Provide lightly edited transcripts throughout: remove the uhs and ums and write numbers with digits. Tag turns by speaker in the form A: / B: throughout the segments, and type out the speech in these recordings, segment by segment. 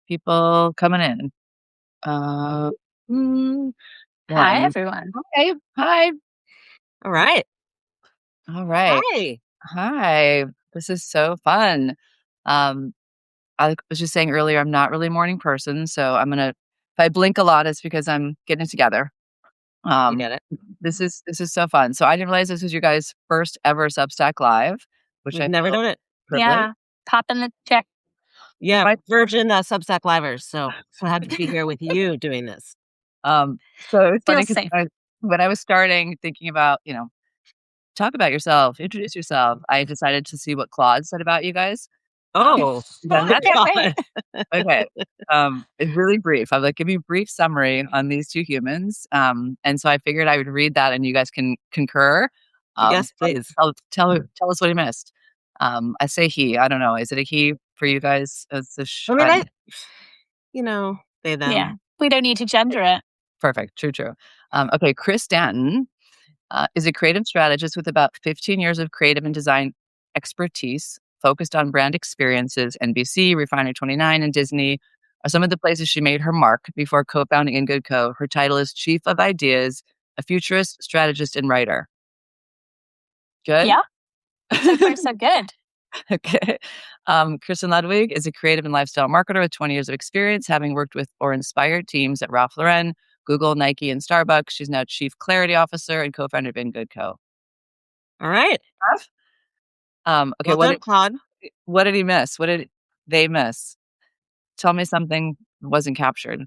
A: people coming in. Uh, mm,
B: Hi,
A: one.
B: everyone.
A: Okay. Hi.
C: All right.
A: All right.
C: Hi.
A: Hi. This is so fun. Um, I was just saying earlier, I'm not really a morning person, so if I blink a lot, it's because I'm getting it together.
C: You get it.
A: This is so fun. So I didn't realize this was your guys' first ever Substack Live, which
C: We've
A: I
C: never
A: feel
C: done it.
A: privileged.
B: Yeah, pop in the check.
C: Yeah,
A: Right.
C: Virgin Substack Livers. So happy to be here with you doing this.
A: So it was funny
B: Feels
A: because
B: safe.
A: when I was starting thinking about, talk about yourself, introduce yourself, I decided to see what Claude said about you guys.
C: Oh,
A: Done that?
B: Can't wait.
A: Okay. It's really brief. I'm like, give me a brief summary on these two humans. And so I figured I would read that and you guys can concur.
C: yes, please.
A: Tell us what he missed. I say he. I don't know. Is it a he for you guys?
C: I mean, they, them.
B: Yeah, we don't need to gender it.
A: Perfect. True. Okay. Chris Danton is a creative strategist with about 15 years of creative and design expertise, focused on brand experiences. NBC, Refinery 29, and Disney are some of the places she made her mark before co-founding In Good Co. Her title is Chief of Ideas, a futurist, strategist, and writer. Good?
B: Yeah. So far, so good.
A: Okay. Kirsten Ludwig is a creative and lifestyle marketer with 20 years of experience, having worked with or inspired teams at Ralph Lauren, Google, Nike, and Starbucks. She's now Chief Clarity Officer and co-founder of In Good Co.
C: All right.
A: Okay.
C: Well done, Claude.
A: What did he miss? What did they miss? Tell me something that wasn't captured.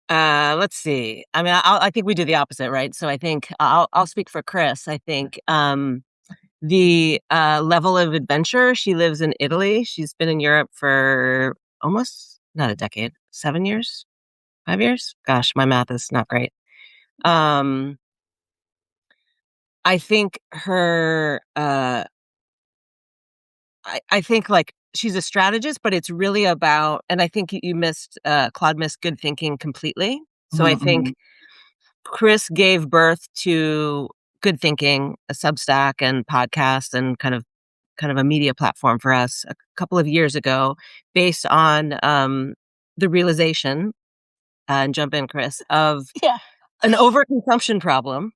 C: Let's see. I mean, I think we do the opposite, right? So I think I'll speak for Chris. I think the level of adventure. She lives in Italy. She's been in Europe for almost not a decade, 7 years, 5 years. Gosh, my math is not great. I think her. I think like she's a strategist, but it's really about. And I think you missed. Claude missed good thinking completely. So I think Chris gave birth to good thinking, a Substack and podcast, and kind of a media platform for us a couple of years ago, based on the realization. And jump in, Chris, of an overconsumption problem.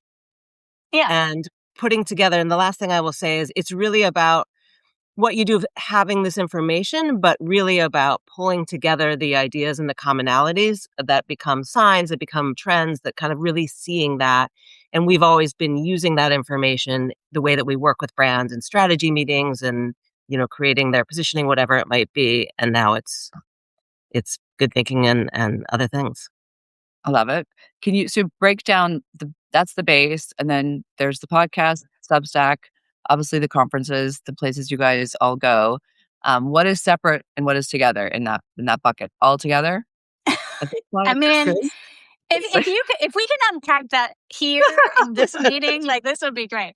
B: Yeah.
C: And putting together, and the last thing I will say is it's really about what you do of having this information, but really about pulling together the ideas and the commonalities that become signs, that become trends, that kind of really seeing that. And we've always been using that information the way that we work with brands and strategy meetings and, creating their positioning, whatever it might be. And now it's good thinking and other things.
A: I love it. Can you break down that's the base, and then there's the podcast, Substack, obviously the conferences, the places you guys all go. What is separate and what is together in that bucket? All together?
B: I mean, if we can unpack that here in this meeting, like this would be great.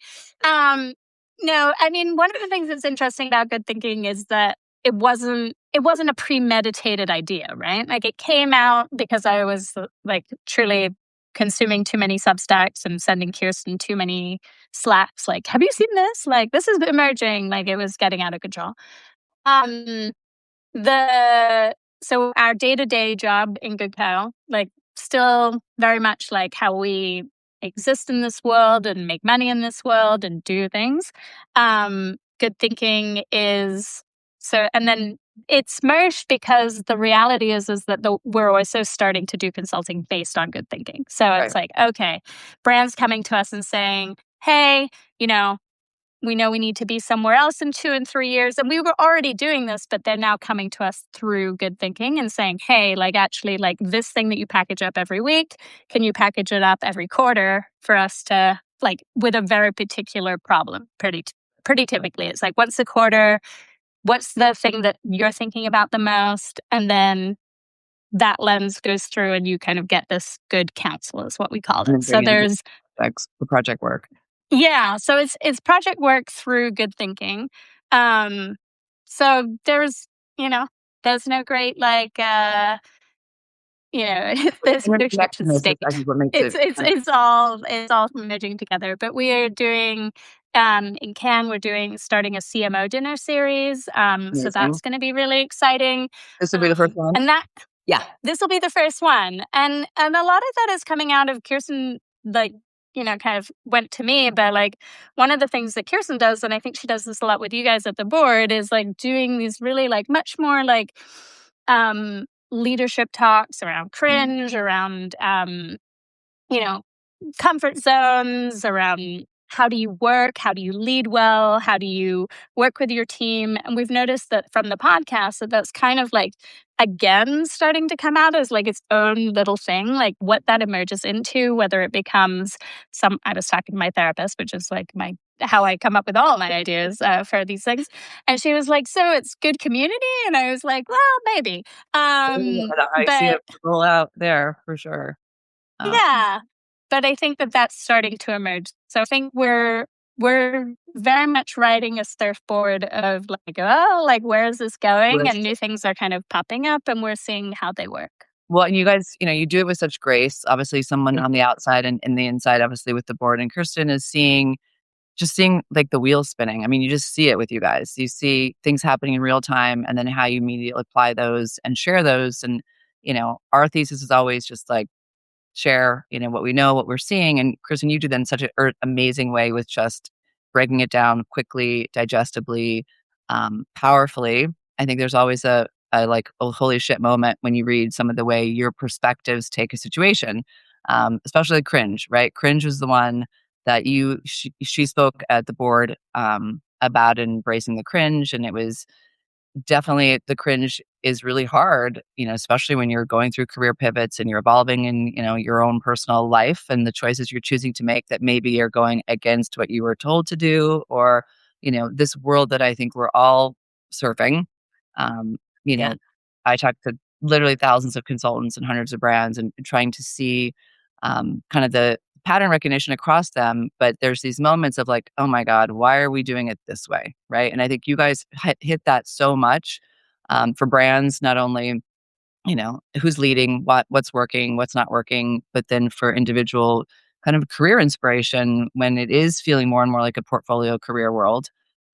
B: No, I mean, one of the things that's interesting about good thinking is that it wasn't a premeditated idea, right? Like it came out because I was like truly consuming too many Substacks and sending Kirsten too many Slacks. Like, have you seen this? Like, this is emerging. Like, it was getting out of control. So our day-to-day job in Good Co, like, still very much like how we exist in this world and make money in this world and do things. Good thinking is so, and then it's merged because the reality is that we're also starting to do consulting based on good thinking. So it's like, okay, brands coming to us and saying, hey, we know we need to be somewhere else in 2 and 3 years. And we were already doing this, but they're now coming to us through good thinking and saying, hey, like actually like this thing that you package up every week, can you package it up every quarter for us to like with a very particular problem? Pretty typically, it's like once a quarter, what's the thing that you're thinking about the most? And then that lens goes through and you kind of get this good counsel is what we call it. So there's
A: the project work.
B: Yeah, so it's project work through good thinking. So there's no great like there's no mission statement. It's all merging together. But we are doing in Cannes, we're starting a CMO dinner series. So
A: Amazing.
B: that's going to be really exciting.
A: This will be the first one.
B: And this will be the first one. And a lot of that is coming out of Kirsten, like, kind of went to me. But like one of the things that Kirsten does, and I think she does this a lot with you guys at the board, is like doing these really like much more like leadership talks around cringe, around comfort zones, around how do you work, how do you lead well, how do you work with your team. And we've noticed that from the podcast that's kind of like, again, starting to come out as like its own little thing, like what that emerges into, whether it becomes I was talking to my therapist, which is like how I come up with all my ideas for these things. And she was like, so it's good community? And I was like, well, maybe.
A: I see it roll out there for sure.
B: Yeah. But I think that's starting to emerge. So I think we're very much riding a surfboard of like, where is this going? And new things are kind of popping up and we're seeing how they work.
A: Well, and you guys, you do it with such grace. Obviously, someone on the outside and in the inside, obviously with the board, and Kirsten is seeing like the wheels spinning. I mean, you just see it with you guys. You see things happening in real time and then how you immediately apply those and share those. And, our thesis is always just like, share, what we know, what we're seeing. And Kristen, you do that in such an amazing way with just breaking it down quickly, digestibly, powerfully. I think there's always a like, oh, holy shit moment when you read some of the way your perspectives take a situation, especially cringe, right? Cringe was the one that she spoke at the board about embracing the cringe. And it was definitely the cringe is really hard, especially when you're going through career pivots and you're evolving in, your own personal life and the choices you're choosing to make that maybe are going against what you were told to do, or, this world that I think we're all surfing. I talked to literally thousands of consultants and hundreds of brands and trying to see kind of the pattern recognition across them. But there's these moments of like, oh my God, why are we doing it this way? Right. And I think you guys hit that so much for brands, not only, who's leading, what's working, what's not working, but then for individual kind of career inspiration when it is feeling more and more like a portfolio career world.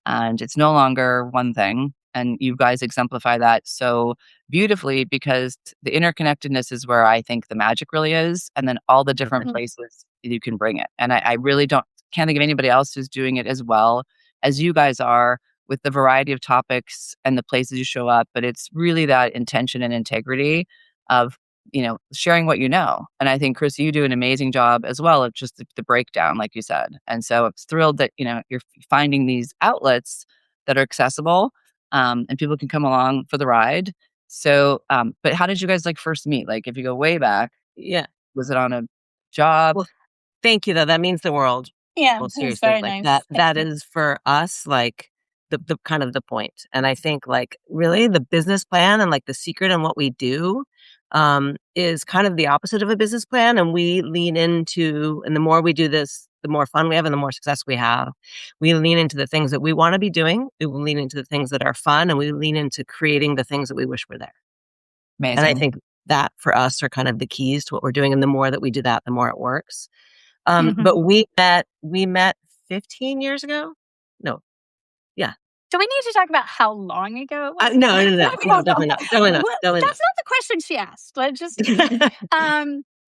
A: And it's no longer one thing. And you guys exemplify that so beautifully because the interconnectedness is where I think the magic really is. And then all the different places you can bring it. And I really can't think of anybody else who's doing it as well as you guys are with the variety of topics and the places you show up. But it's really that intention and integrity of, sharing what you know. And I think, Chris, you do an amazing job as well of just the breakdown, like you said. And so I'm thrilled that, you're finding these outlets that are accessible and people can come along for the ride. So, but how did you guys first meet? Like if you go way back, was it on a job?
C: Well, thank you though. That means the world.
B: Yeah.
C: Well, seriously,
B: very
C: like
B: nice.
C: that is for us, like the kind of the point. And I think like really the business plan and like the secret and what we do is kind of the opposite of a business plan. And we lean into, and the more we do this, the more fun we have and the more success we have. We lean into the things that we want to be doing. We will lean into the things that are fun, and we lean into creating the things that we wish were there.
A: Amazing.
C: And I think that for us are kind of the keys to what we're doing. And the more that we do that, the more it works. But we met 15 years ago. No. Yeah.
B: Do we need to talk about how long ago it was?
C: No, definitely not. Definitely not.
B: That's not the question she asked. Let's just.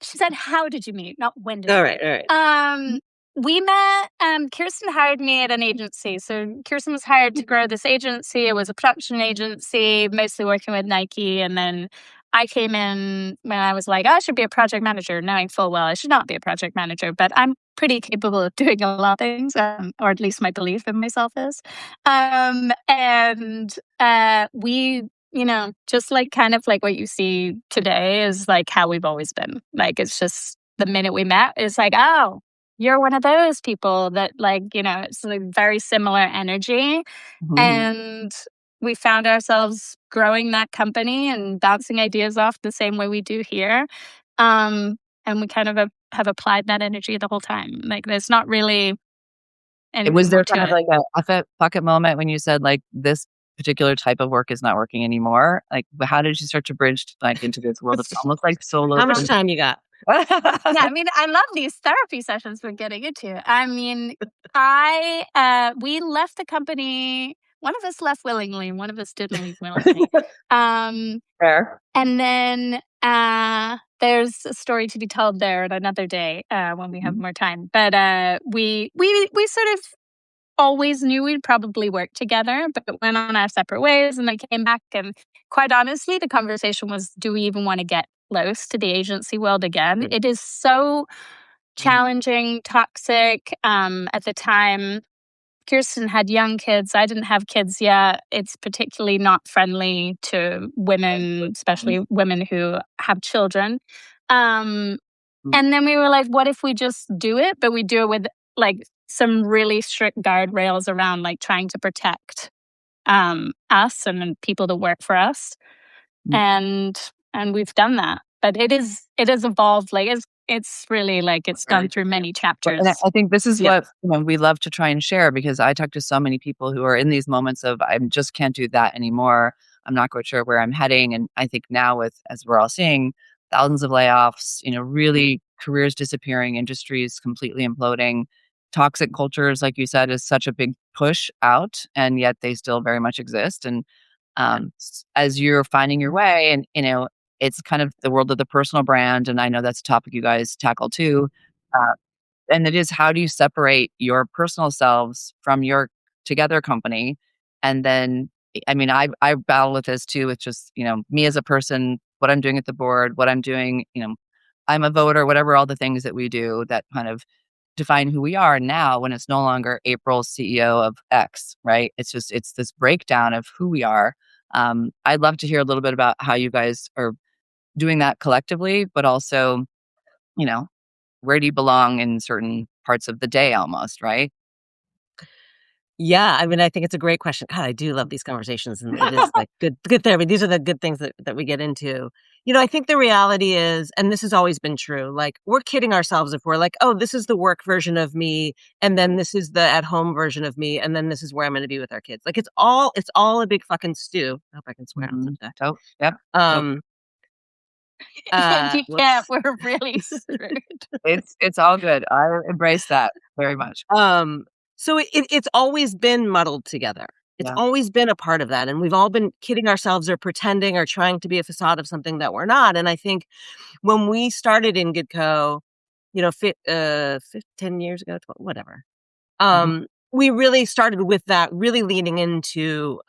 B: She said, "How did you meet? Not when did."
C: All right.
B: We met. Kirsten hired me at an agency. So Kirsten was hired to grow this agency. It was a production agency, mostly working with Nike, and then I came in when I was like, I should be a project manager, knowing full well I should not be a project manager, but I'm pretty capable of doing a lot of things, or at least my belief in myself is. We, just like kind of like what you see today is like how we've always been. Like, it's just the minute we met, it's like, oh, you're one of those people that it's like very similar energy. And we found ourselves growing that company and bouncing ideas off the same way we do here. And we kind of have applied that energy the whole time. Like, there's not really anything.
A: Was there kind of like a pocket moment when you said, like, this particular type of work is not working anymore. Like, how did you start to bridge like into this world of almost like solo?
C: How much time you got?
B: Yeah, I mean, I love these therapy sessions we're getting into. I mean, we left the company. One of us left willingly, one of us didn't leave willingly.
A: Fair.
B: And then there's a story to be told there at another day when we have more time. But we sort of always knew we'd probably work together, but went on our separate ways and then came back. And quite honestly, the conversation was, do we even want to get close to the agency world again? It is so challenging, toxic. At the time, Kirsten had young kids. I didn't have kids yet. It's particularly not friendly to women, especially women who have children. And then we were like, what if we just do it, but we do it with like some really strict guardrails around like trying to protect us and people that work for us. And we've done that. But it has evolved. Like it's really like it's gone through many chapters.
A: And I think this is what we love to try and share, because I talk to so many people who are in these moments of, I just can't do that anymore. I'm not quite sure where I'm heading. And I think now as we're all seeing, thousands of layoffs, really careers disappearing, industries completely imploding, toxic cultures, like you said, is such a big push out, and yet they still very much exist. And as you're finding your way, and it's kind of the world of the personal brand, and I know that's a topic you guys tackle too. And it is, how do you separate your personal selves from your together company? And then, I mean, I battle with this too, with just, me as a person, what I'm doing at the board, what I'm doing, I'm a voter, whatever, all the things that we do that kind of define who we are now, when it's no longer April, CEO of X, right? It's this breakdown of who we are. I'd love to hear a little bit about how you guys are doing that collectively, but also, where do you belong in certain parts of the day almost, right?
C: Yeah, I mean, I think it's a great question. God, I do love these conversations, and it is like good therapy. These are the good things that we get into. I think the reality is, and this has always been true, like we're kidding ourselves if we're like, oh, this is the work version of me, and then this is the at-home version of me, and then this is where I'm going to be with our kids. Like it's all a big fucking stew. I hope I can swear on that.
A: Oh, yep.
B: You can't. We're really screwed.
A: It's all good. I embrace that very much.
C: So it's always been muddled together. It's always been a part of that. And we've all been kidding ourselves or pretending or trying to be a facade of something that we're not. And I think when we started in Goodco, 10 years ago, 12, whatever, we really started with that, really leaning into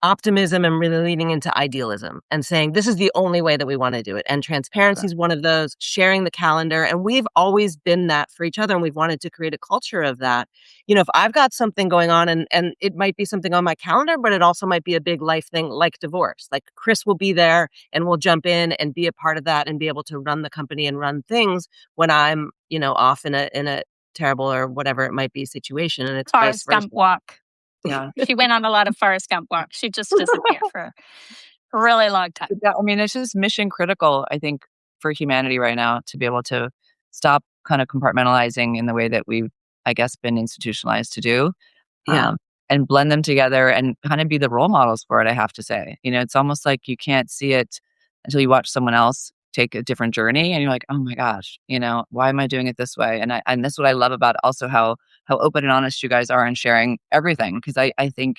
C: optimism and really leaning into idealism and saying, this is the only way that we want to do it. And transparency is one of those, sharing the calendar. And we've always been that for each other. And we've wanted to create a culture of that. If I've got something going on and it might be something on my calendar, but it also might be a big life thing like divorce, like Chris will be there and we'll jump in and be a part of that and be able to run the company and run things when I'm, off in a terrible or whatever it might be situation. And it's
B: Forrest Gump walk.
A: Yeah.
B: She went on a lot of Forrest Gump walks. She just disappeared for a really long time.
A: I mean, it's just mission critical, I think, for humanity right now to be able to stop kind of compartmentalizing in the way that we've, I guess, been institutionalized to do. And blend them together and kind of be the role models for it, I have to say. It's almost like you can't see it until you watch someone else take a different journey and you're like, oh my gosh, why am I doing it this way? And that's what I love about also how open and honest you guys are in sharing everything. Because I think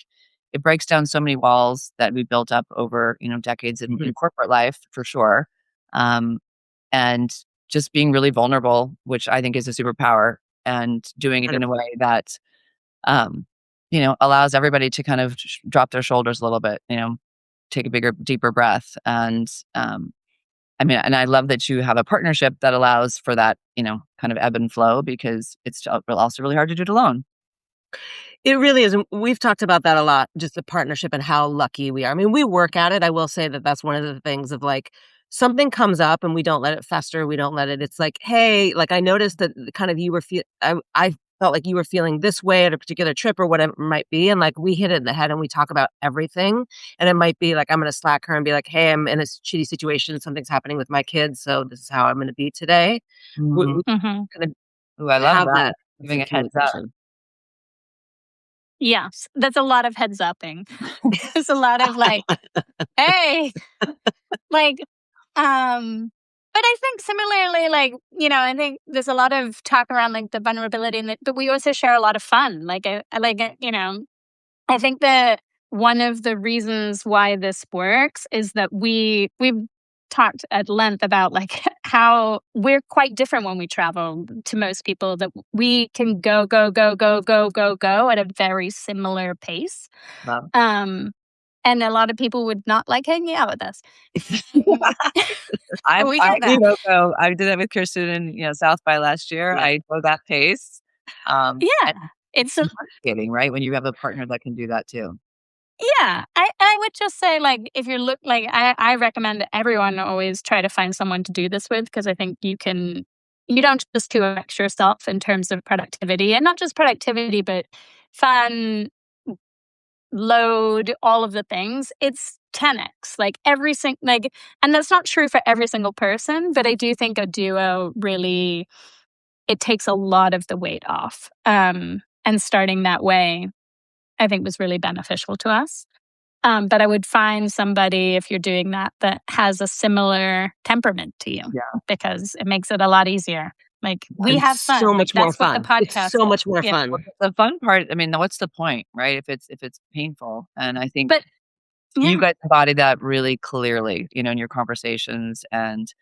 A: it breaks down so many walls that we built up over, decades in corporate life, for sure. And just being really vulnerable, which I think is a superpower, and doing it in a way that, allows everybody to kind of drop their shoulders a little bit, take a bigger, deeper breath. And, and I love that you have a partnership that allows for that, kind of ebb and flow, because it's also really hard to do it alone.
C: It really is. And we've talked about that a lot, just the partnership and how lucky we are. I mean, we work at it. I will say that that's one of the things of like, something comes up and we don't let it fester. We don't let it. It's like, hey, like I noticed that kind of you were I felt like you were feeling this way at a particular trip or whatever it might be. And like we hit it in the head and we talk about everything. And it might be like, I'm going to slack her and be like, hey, I'm in a shitty situation. Something's happening with my kids. So this is how I'm going to be today. We kind of
A: I love
C: have that
A: giving a heads up.
B: Yes, there's a lot of heads upping. There's a lot of like, hey, like, but I think similarly, like, I think there's a lot of talk around like the vulnerability, but we also share a lot of fun. Like, I like, I think that one of the reasons why this works is that we've talked at length about like how we're quite different when we travel to most people, that we can go go go go go go go at a very similar pace.
A: Wow.
B: And a lot of people would not like hanging out with us.
A: I
B: We
A: I
B: get that.
A: go. I did that with Kirsten in South by last year.
C: Yeah.
A: I go that pace.
B: Yeah.
A: And
B: It's
A: it's intoxicating, right? When you have a partner that can do that too.
B: Yeah, I would just say, like, if you look like I recommend that everyone always try to find someone to do this with, because I think you don't just 2x yourself in terms of productivity, and not just productivity, but fun, load, all of the things. It's 10x, like every single like, and that's not true for every single person, but I do think a duo really it takes a lot of the weight off. And starting that way, I think was really beneficial to us. But I would find somebody, if you're doing that, that has a similar temperament to you,
A: Yeah.
B: because it makes it a lot easier. Like, we have
C: It's so
B: fun. Like,
C: much more
B: that's what the
C: fun. It's
B: podcast
C: so
B: is.
C: much more
B: Yeah.
C: fun.
A: The fun part, I mean, what's the point, right? If it's painful. And I think
B: But
A: you
B: yeah,
A: guys embody that really clearly, in your conversations. And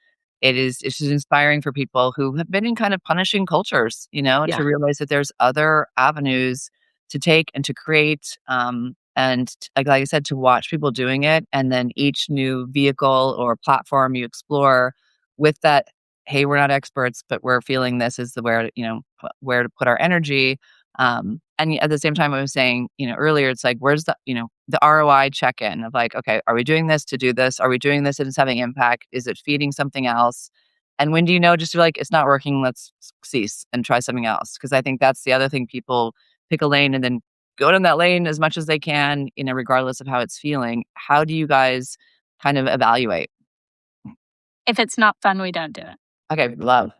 A: it's just inspiring for people who have been in kind of punishing cultures,
C: Yeah.
A: to realize that there's other avenues to take and to create. Like I said, to watch people doing it, and then each new vehicle or platform you explore with that, hey, we're not experts, but we're feeling this is the where, where to put our energy. And at the same time, I was saying, earlier, it's like, where's the ROI check in of like, okay, are we doing this to do this? Are we doing this and it's having impact? Is it feeding something else? And when do you know, just to be like, it's not working, let's cease and try something else? Because I think that's the other thing. People pick a lane and then go down that lane as much as they can, regardless of how it's feeling. How do you guys kind of evaluate?
B: if it's not fun, we don't do it.
A: Okay, love.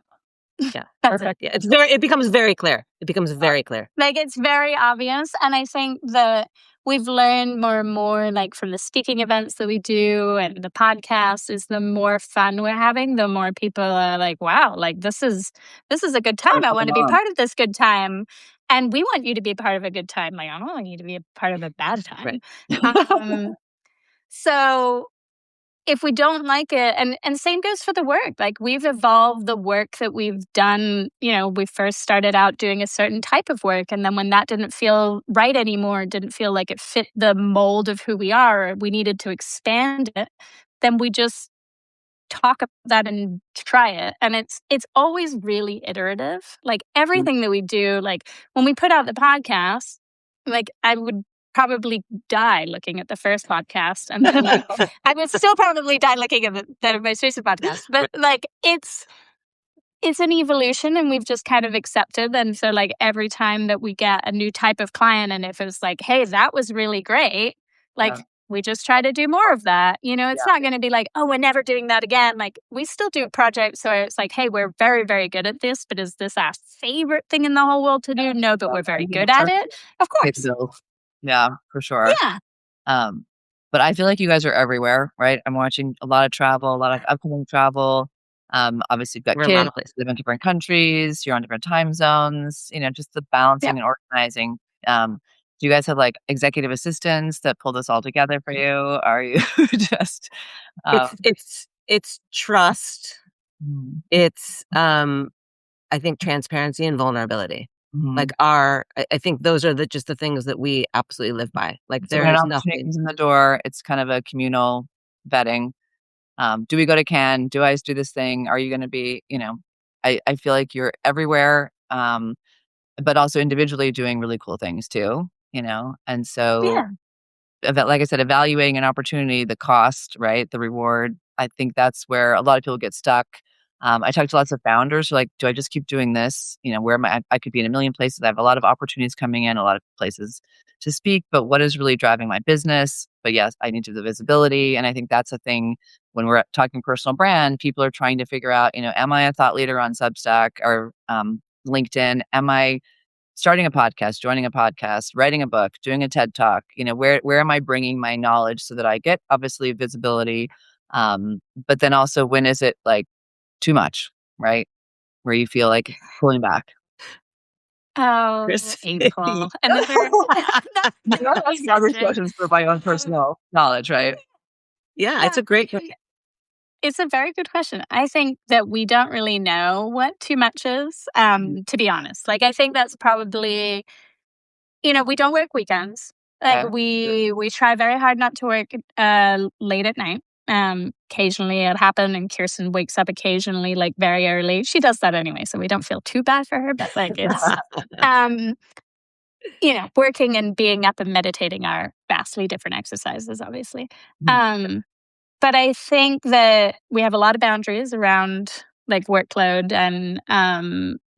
C: Yeah.
B: That's
A: Perfect.
C: Yeah. It becomes very clear. It becomes very clear.
B: Like, it's very obvious. And I think that we've learned more and more, like, from the speaking events that we do and the podcast, is the more fun we're having, the more people are like, wow, like, this is a good time. I want to be part of this good time. And we want you to be a part of a good time. Like, I don't want you to be a part of a bad time.
C: Right.
B: So if we don't like it, and same goes for the work. Like, we've evolved the work that we've done. We first started out doing a certain type of work, and then when that didn't feel right anymore, didn't feel like it fit the mold of who we are, or we needed to expand it, then we just talk about that and try it. And it's always really iterative. Like, everything that we do, like when we put out the podcast, like, I would probably die looking at the first podcast, and then like I would still probably die looking at the most recent podcast. But like, it's an evolution, and we've just kind of accepted. And so, like, every time that we get a new type of client, and if it's like, hey, that was really great, like,
A: Yeah.
B: we just try to do more of that. It's not going to be like, oh, we're never doing that again. Like, we still do projects where it's like, hey, we're very, very good at this, but is this our favorite thing in the whole world to do? No, but we're very good at it. Of
A: Pay the
B: course.
A: bills. Yeah, for sure.
B: Yeah.
A: Um, but I feel like you guys are everywhere, right? I'm watching a lot of travel, a lot of upcoming travel. Obviously, you've got
C: We're a lot
A: kids,
C: of places.
A: live in different countries, you're on different time zones, just the
B: Yeah.
A: balancing and organizing. Do you guys have like executive assistants that pull this all together for you? Are you just,
C: It's trust.
A: mm,
C: It's I think transparency and vulnerability.
A: mhm.
C: Like I think those are just the things that we absolutely live by. Like,
A: So
C: there
A: when an
C: is
A: opportunity
C: nothing.
A: comes in the door, it's kind of a communal vetting. Do we go to Cannes? Do I do this thing? Are you going to be, I feel like you're everywhere, but also individually doing really cool things too, And so,
B: Yeah.
A: like I said, evaluating an opportunity, the cost, right? The reward. I think that's where a lot of people get stuck. I talk to lots of founders who are like, do I just keep doing this? Where am I? I could be in a million places. I have a lot of opportunities coming in, a lot of places to speak, but what is really driving my business? But yes, I need to the visibility. And I think that's a thing when we're talking personal brand, people are trying to figure out, am I a thought leader on Substack or LinkedIn? Am I starting a podcast, joining a podcast, writing a book, doing a TED Talk, where am I bringing my knowledge so that I get obviously visibility? But then also, when is it like too much, right? Where you feel like pulling back.
B: Oh,
C: Kristen.
B: April. And then
A: Other questions for my own personal knowledge, right?
C: Yeah, it's a great question.
B: It's a very good question. I think that we don't really know what too much is, to be honest. Like, I think that's probably, we don't work weekends. Like, we try very hard not to work late at night. Occasionally it happens, and Kirsten wakes up occasionally, like very early. She does that anyway, so we don't feel too bad for her. But like, it's working and being up and meditating are vastly different exercises, obviously. But I think that we have a lot of boundaries around like workload, and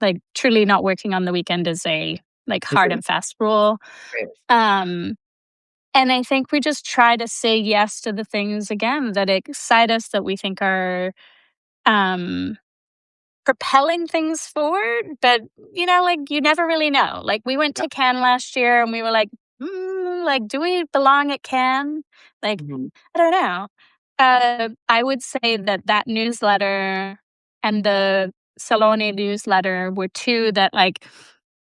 B: like truly not working on the weekend is a like hard and fast rule. And I think we just try to say yes to the things again that excite us, that we think are propelling things forward. But like, you never really know. Like, we went to Cannes last year and we were like, like, do we belong at Cannes? Like, I don't know. I would say that newsletter and the Salone newsletter were two that, like,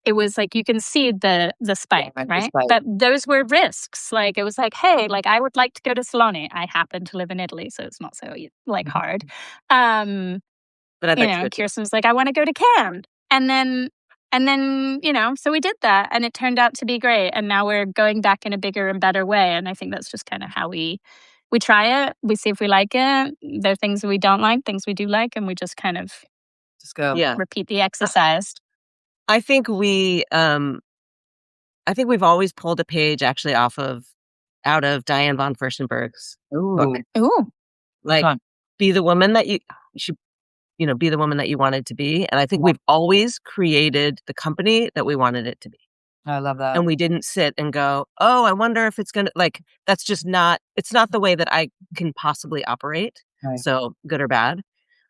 B: it was like you can see the spike, right? But those were risks. Like, it was like, hey, like, I would like to go to Salone. I happen to live in Italy, so it's not so like hard.
C: But I'd like to go
B: Kirsten's like, I want to go to Cannes. And then, so we did that, and it turned out to be great. And now we're going back in a bigger and better way. And I think that's just kind of how we try it. We see if we like it. There are things we don't like, things we do like, and we just kind of
A: go.
B: Repeat the exercise.
C: I think we've always pulled a page actually out of Diane von Furstenberg's book.
B: Ooh.
C: Like, be the woman that you should, be the woman that you wanted to be. And I think we've always created the company that we wanted it to be.
A: I love that.
C: And we didn't sit and go, oh, I wonder if it's going to, like, that's just not, it's not the way that I can possibly operate. Right. So good or bad.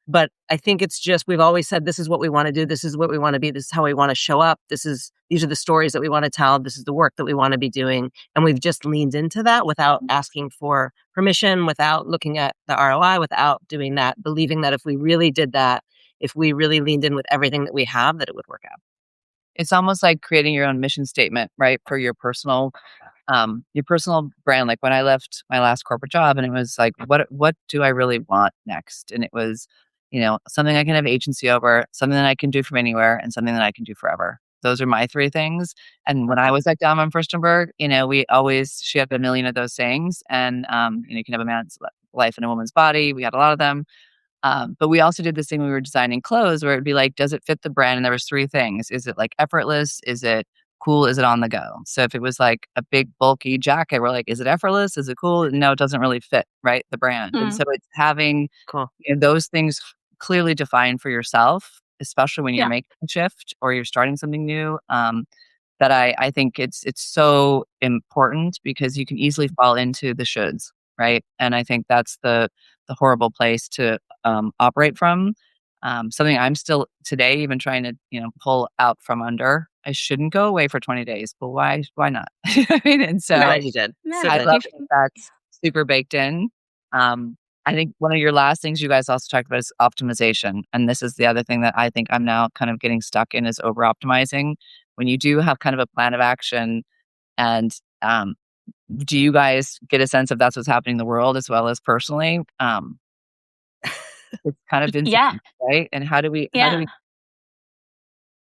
C: But I think it's just, we've always said, this is what we want to do. This is what we want to be. This is how we want to show up. These are the stories that we want to tell. This is the work that we want to be doing. And we've just leaned into that without asking for permission, without looking at the ROI, without doing that, believing that if we really did that, if we really leaned in with everything that we have, that it would work out.
A: It's almost like creating your own mission statement, right? For your personal brand. Like, when I left my last corporate job, and it was like, what do I really want next? And it was, something I can have agency over, something that I can do from anywhere, and something that I can do forever. Those are my three things. And when I was at Danton Furstenberg, she had a million of those sayings. And, you can have a man's life in a woman's body. We had a lot of them. But we also did this thing when we were designing clothes where it'd be like, does it fit the brand? And there was three things. Is it like effortless? Is it cool? Is it on the go? So if it was like a big bulky jacket, we're like, is it effortless? Is it cool? No, it doesn't really fit, right? The brand. And so it's having those things clearly defined for yourself, especially when you're making a shift or you're starting something new. That I think it's so important, because you can easily fall into the shoulds, right? And I think that's the horrible place to operate from. Something I'm still today even trying to pull out from under. I shouldn't go away for 20 days, but why not? I mean, and so
C: you did.
A: I love that that's super baked in. I think one of your last things you guys also talked about is optimization. And this is the other thing that I think I'm now kind of getting stuck in, is over optimizing. When you do have kind of a plan of action, and do you guys get a sense of that's what's happening in the world as well as personally? It's kind of insane, right? And how do we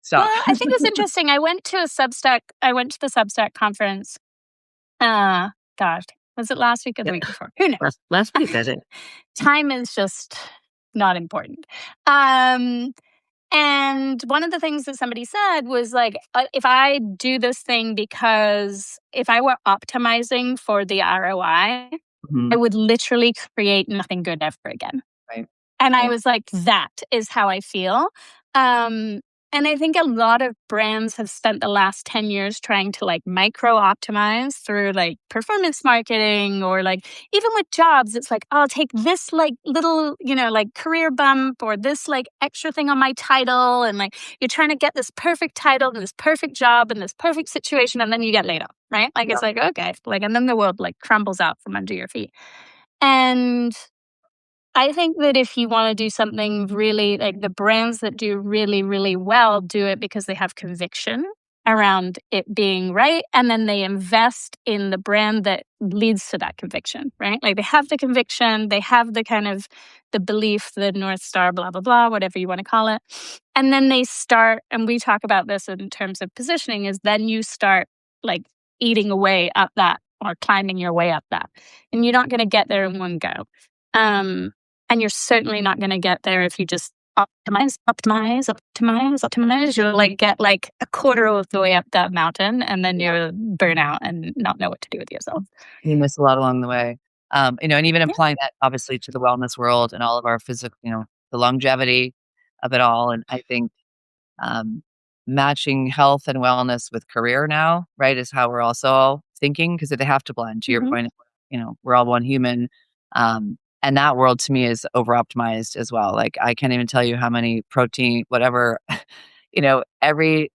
A: stop?
B: Well, I think it's interesting. I went to the Substack conference. Gosh, was it last week or the week before? Who knows?
C: Last week, I think. Time
B: is just not important. And one of the things that somebody said was like, if I do this thing because if I were optimizing for the ROI, I would literally create nothing good ever again.
A: Right.
B: And I was like, that is how I feel. And And I think a lot of brands have spent the last 10 years trying to like micro optimize through like performance marketing, or like even with jobs, it's like, I'll take this like little, like career bump, or this like extra thing on my title. And like you're trying to get this perfect title and this perfect job and this perfect situation. And then you get laid off, right? Like it's like, okay. Like, and then the world like crumbles out from under your feet. And I think that if you want to do something really, like the brands that do really, really well do it because they have conviction around it being right. And then they invest in the brand that leads to that conviction, right? Like they have the conviction, they have the kind of the belief, the North Star, blah, blah, blah, whatever you want to call it. And then they start, and we talk about this in terms of positioning, is then you start like eating away at that or climbing your way up that. And you're not going to get there in one go. And you're certainly not going to get there if you just optimize. You'll like get like a quarter of the way up that mountain, and then you'll burn out and not know what to do with yourself.
A: You miss a lot along the way. And even applying that obviously to the wellness world and all of our physical, the longevity of it all. And I think matching health and wellness with career now, right, is how we're also thinking, because they have to blend. To your point, we're all one human. And that world to me is over optimized as well. Like I can't even tell you how many protein, whatever, everything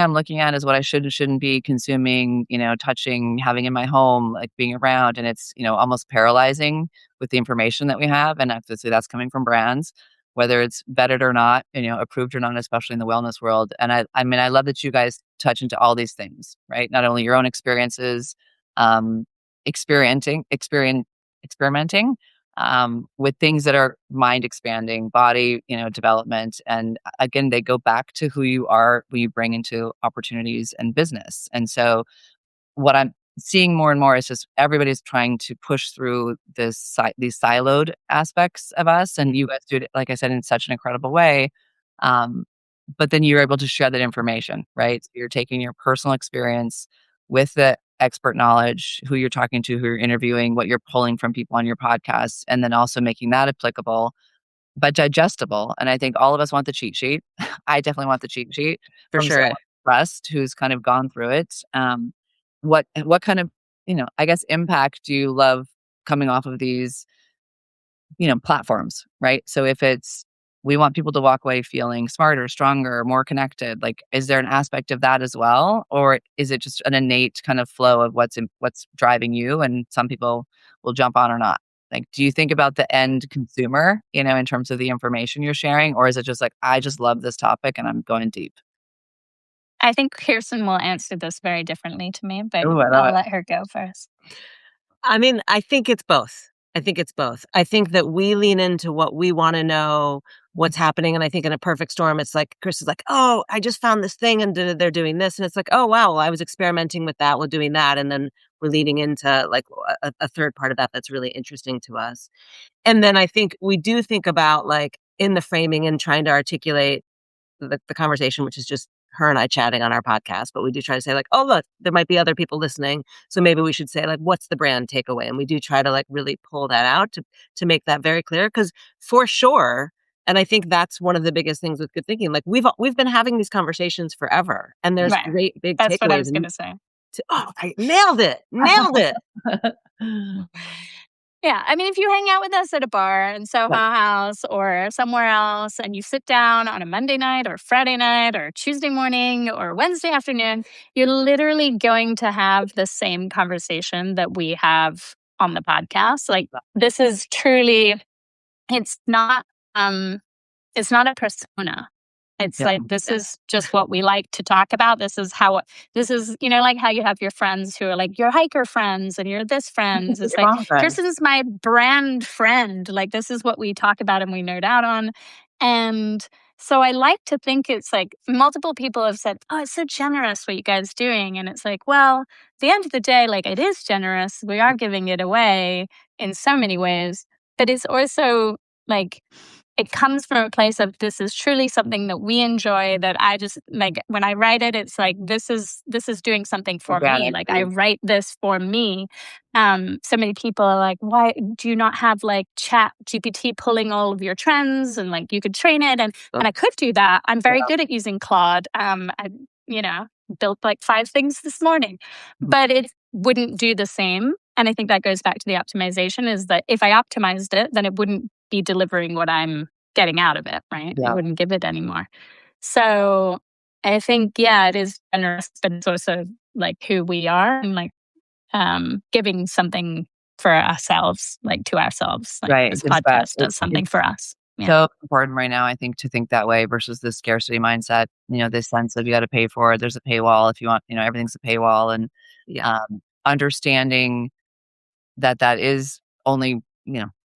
A: I'm looking at is what I should and shouldn't be consuming, touching, having in my home, like being around. And it's, almost paralyzing with the information that we have. And obviously that's coming from brands, whether it's vetted or not, approved or not, especially in the wellness world. And I love that you guys touch into all these things, right? Not only your own experiences, experimenting with things that are mind expanding, body, development. And again, they go back to who you are, who you bring into opportunities and business. And so what I'm seeing more and more is just everybody's trying to push through these siloed aspects of us. And you guys do it, like I said, in such an incredible way. But then you're able to share that information, right? So you're taking your personal experience with the expert knowledge, who you're talking to, who you're interviewing, what you're pulling from people on your podcast, and then also making that applicable but digestible. And I think all of us want the cheat sheet. I definitely want the cheat sheet
C: For
A: from
C: sure.
A: someone I trust who's kind of gone through it. What kind of, I guess, impact do you love coming off of these, platforms, right? So if it's, we want people to walk away feeling smarter, stronger, more connected, like, is there an aspect of that as well? Or is it just an innate kind of flow of what's driving you? And some people will jump on or not. Like, do you think about the end consumer, in terms of the information you're sharing? Or is it just like, I just love this topic and I'm going deep?
B: I think Kirsten will answer this very differently to me, but
A: Ooh, I love
B: I'll
A: it.
B: let her go first.
C: I think it's both. I think that we lean into what we want to know, what's happening. And I think in a perfect storm, it's like Chris is like, oh, I just found this thing and they're doing this. And it's like, oh, wow, well, I was experimenting with that. We're doing that. And then we're leading into like a third part of that that's really interesting to us. And then I think we do think about like in the framing and trying to articulate the conversation, which is just her and I chatting on our podcast, but we do try to say like, oh, look, there might be other people listening. So maybe we should say like, what's the brand takeaway? And we do try to like really pull that out to make that very clear. Because for sure, and I think that's one of the biggest things with good thinking. Like we've been having these conversations forever, and there's
B: Right.
C: great big
B: That's
C: takeaways.
B: what I was going to say.
C: I nailed it.
B: Yeah, I mean, if you hang out with us at a bar in Soho House or somewhere else, and you sit down on a Monday night or Friday night or Tuesday morning or Wednesday afternoon, you're literally going to have the same conversation that we have on the podcast. Like, this is truly, it's not a persona. It's like, this is just what we like to talk about. This is, like how you have your friends who are like your hiker friends and your this friends. It's like, Kirsten's my brand friend. Like, this is what we talk about and we nerd out on. And so I like to think it's like multiple people have said, oh, it's so generous what you guys are doing. And it's like, well, at the end of the day, like, it is generous. We are giving it away in so many ways. But it's also like, it comes from a place of this is truly something that we enjoy, that I just like when I write it, it's like this is doing something for me. Like I write this for me. So many people are like, why do you not have like chat GPT pulling all of your trends and like you could train it and I could do that. I'm very good at using Claude. I built like 5 things this morning, but it wouldn't do the same. And I think that goes back to the optimization, is that if I optimized it, then it wouldn't be delivering what I'm getting out of it, right?
A: Yeah.
B: It wouldn't give it anymore. So I think, yeah, it is generous, but it's also like who we are and like giving something for ourselves, like to ourselves. Like
A: Right.
B: this
A: It's that.
B: podcast does something for us. Yeah.
A: So important right now, I think, to think that way versus the scarcity mindset, this sense of you got to pay for it. There's a paywall if you want, everything's a paywall. And understanding that is only,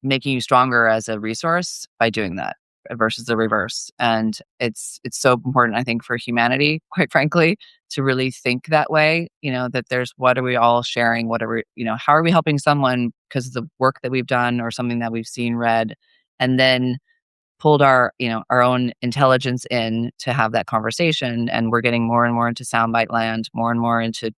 A: making you stronger as a resource by doing that versus the reverse. And it's so important, I think, for humanity, quite frankly, to really think that way, that there's what are we all sharing? What are we, how are we helping someone because of the work that we've done or something that we've seen, read, and then pulled our own intelligence in to have that conversation. And we're getting more and more into soundbite land, more and more into,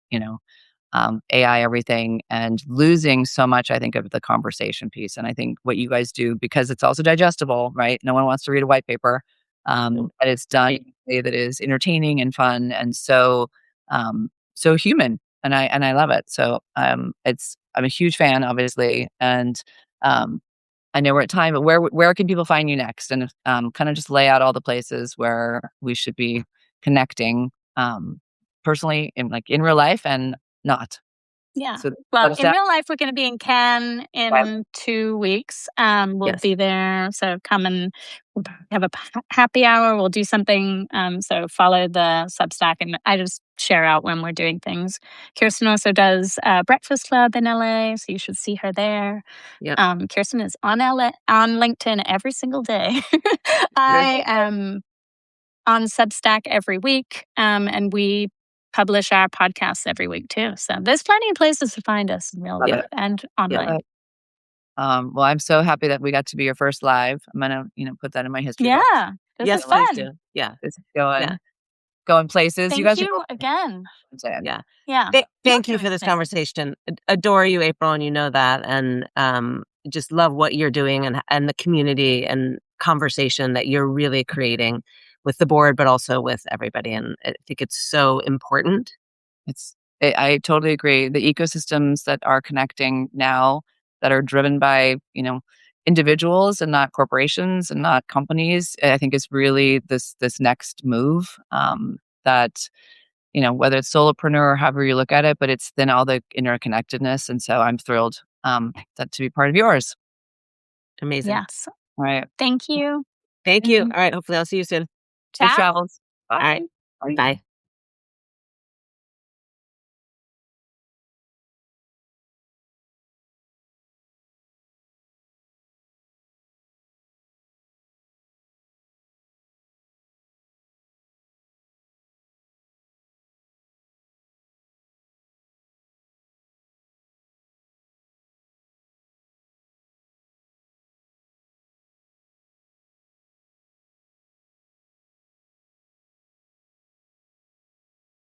A: AI, everything, and losing so much, I think, of the conversation piece. And I think what you guys do, because it's also digestible, right? No one wants to read a white paper, but it's done in a way that is entertaining and fun, and so human. And I love it. So I'm a huge fan, obviously, and I know we're at time, but where can people find you next? And kind of just lay out all the places where we should be connecting, personally, in real life and not.
B: Yeah.
A: So
B: Well, in real life, we're going to be in Cannes
A: Right.
B: in 2 weeks. We'll
C: Yes.
B: be there. So come and we'll have a happy hour. We'll do something. So follow the Substack, and I just share out when we're doing things. Kirsten also does Breakfast Club in LA, so you should see her there.
C: Yep.
B: Kirsten is on LinkedIn every single day. I am on Substack every week, and we publish our podcasts every week too. So there's plenty of places to find us in real life and online.
A: Well, I'm so happy that we got to be your first live. I'm gonna, put that in my history book.
B: Yeah, this
C: Yes,
B: is
C: please
B: fun.
C: do. Yeah.
A: It's going
C: Yeah.
A: going places.
B: Thank
A: You guys
B: you
A: are
B: again.
C: Yeah.
B: Yeah.
C: Thank you for this conversation. Adore you, April, and you know that. And just love what you're doing and the community and conversation that you're really creating with the board, but also with everybody. And I think it's so important.
A: I totally agree. The ecosystems that are connecting now, that are driven by, individuals and not corporations and not companies, I think is really this next move, that, whether it's solopreneur or however you look at it, but it's then all the interconnectedness. And so I'm thrilled that to be part of yours.
C: Amazing.
B: Yes.
A: All right.
B: Thank you.
C: Thank you. All right. Hopefully I'll see you soon.
A: Safe
B: Ciao.
A: travels.
C: All right. Bye.